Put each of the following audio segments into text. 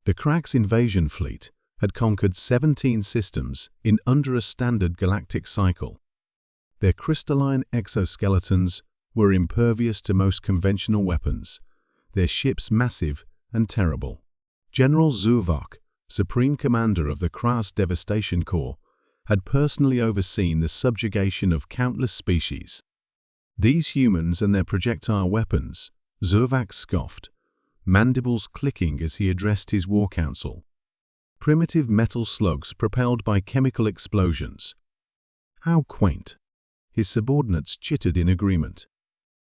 The Krak's invasion fleet had conquered 17 systems in under a standard galactic cycle. Their crystalline exoskeletons were impervious to most conventional weapons, their ships massive and terrible. General Zuvok, Supreme Commander of the Kras Devastation Corps, had personally overseen the subjugation of countless species. These humans and their projectile weapons, Zuvok scoffed, mandibles clicking as he addressed his war council. Primitive metal slugs propelled by chemical explosions. How quaint! His subordinates chittered in agreement.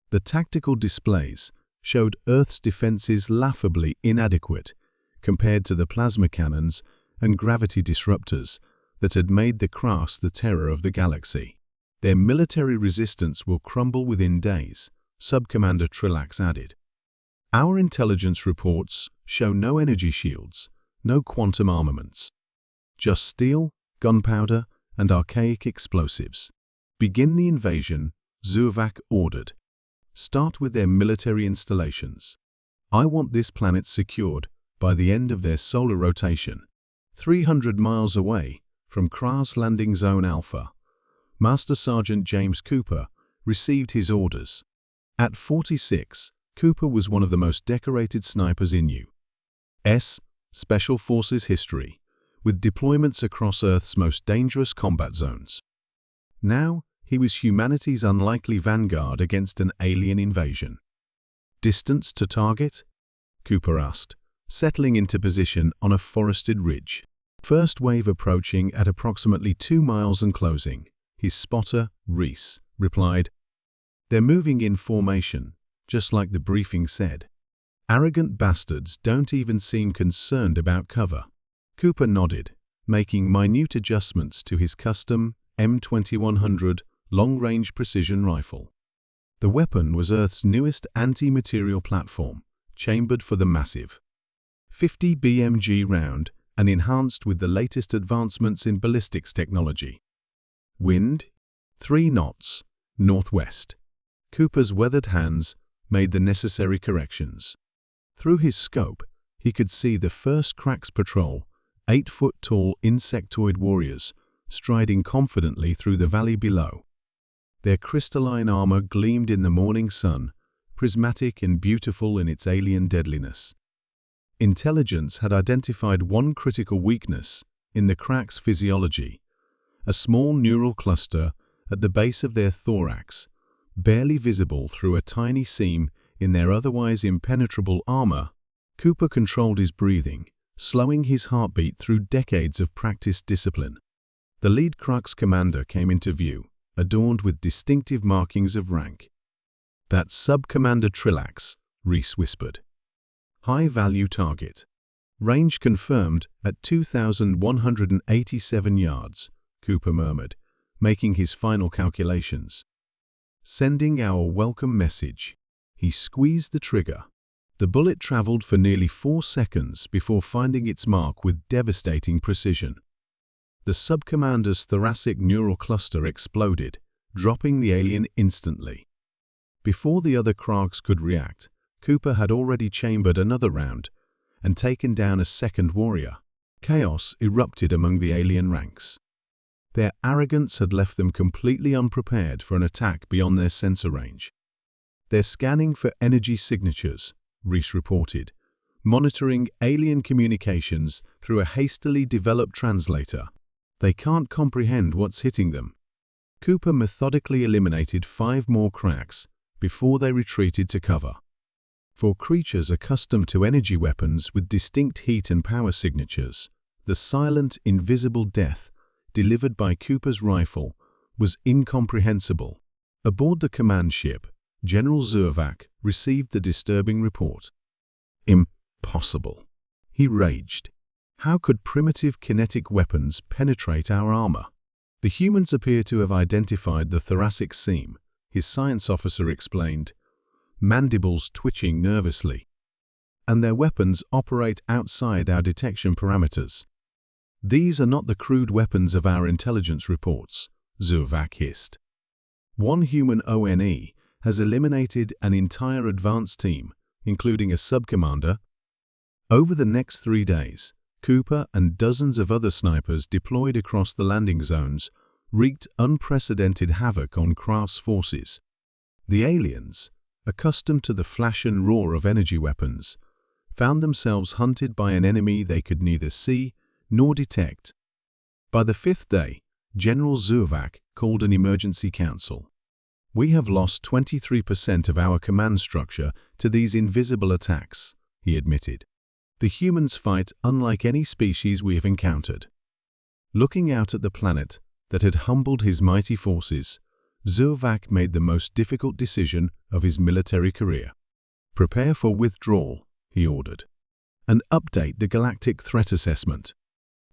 The tactical displays showed Earth's defenses laughably inadequate compared to the plasma cannons and gravity disruptors that had made the Kras the terror of the galaxy. Their military resistance will crumble within days, Sub-Commander Trillax added. Our intelligence reports show no energy shields, no quantum armaments. Just steel, gunpowder, and archaic explosives. Begin the invasion, Zuvok ordered. Start with their military installations. I want this planet secured by the end of their solar rotation. 300 miles away from Kras Landing Zone Alpha, Master Sergeant James Cooper received his orders. At 46, Cooper was one of the most decorated snipers in U.S. Special Forces history, with deployments across Earth's most dangerous combat zones. Now, he was humanity's unlikely vanguard against an alien invasion. Distance to target? Cooper asked, settling into position on a forested ridge. First wave approaching at approximately 2 miles and closing. His spotter, Reese, replied, "They're moving in formation, just like the briefing said. Arrogant bastards don't even seem concerned about cover." Cooper nodded, making minute adjustments to his custom M2100 long-range precision rifle. The weapon was Earth's newest anti-material platform, chambered for the massive 50 BMG round and enhanced with the latest advancements in ballistics technology. Wind, 3 knots, northwest. Cooper's weathered hands made the necessary corrections. Through his scope, he could see the first Krak's patrol, 8-foot-tall insectoid warriors, striding confidently through the valley below. Their crystalline armor gleamed in the morning sun, prismatic and beautiful in its alien deadliness. Intelligence had identified one critical weakness in the Krak's physiology, a small neural cluster at the base of their thorax, barely visible through a tiny seam in their otherwise impenetrable armor. Cooper controlled his breathing, slowing his heartbeat through decades of practiced discipline. The lead Krak's commander came into view, adorned with distinctive markings of rank. "That's Sub-Commander Trillax," Reese whispered. "High-value target. Range confirmed at 2,187 yards, Cooper murmured, making his final calculations. "Sending our welcome message." He squeezed the trigger. The bullet traveled for nearly 4 seconds before finding its mark with devastating precision. The sub-commander's thoracic neural cluster exploded, dropping the alien instantly. Before the other Krags could react, Cooper had already chambered another round and taken down a second warrior. Chaos erupted among the alien ranks. Their arrogance had left them completely unprepared for an attack beyond their sensor range. "They're scanning for energy signatures," Reese reported, monitoring alien communications through a hastily developed translator. "They can't comprehend what's hitting them." Cooper methodically eliminated 5 more Krags before they retreated to cover. For creatures accustomed to energy weapons with distinct heat and power signatures, the silent, invisible death delivered by Cooper's rifle was incomprehensible. Aboard the command ship, General Zuvok received the disturbing report. "Impossible," he raged. "How could primitive kinetic weapons penetrate our armor?" "The humans appear to have identified the thoracic seam," his science officer explained, mandibles twitching nervously. "And their weapons operate outside our detection parameters." "These are not the crude weapons of our intelligence reports," Zuvok hissed. "One human ONE has eliminated an entire advance team, including a sub-commander." Over the next 3 days, Cooper and dozens of other snipers deployed across the landing zones wreaked unprecedented havoc on Craft's forces. The aliens, accustomed to the flash and roar of energy weapons, found themselves hunted by an enemy they could neither see nor detect. By the 5th day, General Zuvak called an emergency council. "We have lost 23% of our command structure to these invisible attacks," he admitted. "The humans fight unlike any species we have encountered." Looking out at the planet that had humbled his mighty forces, Zuvak made the most difficult decision of his military career. "Prepare for withdrawal," he ordered, "and update the galactic threat assessment.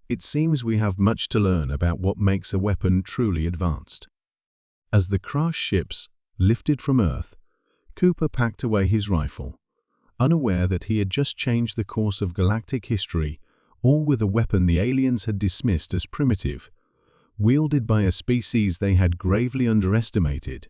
It seems we have much to learn about what makes a weapon truly advanced." As the crashed ships lifted from Earth, Cooper packed away his rifle, unaware that he had just changed the course of galactic history, all with a weapon the aliens had dismissed as primitive, wielded by a species they had gravely underestimated.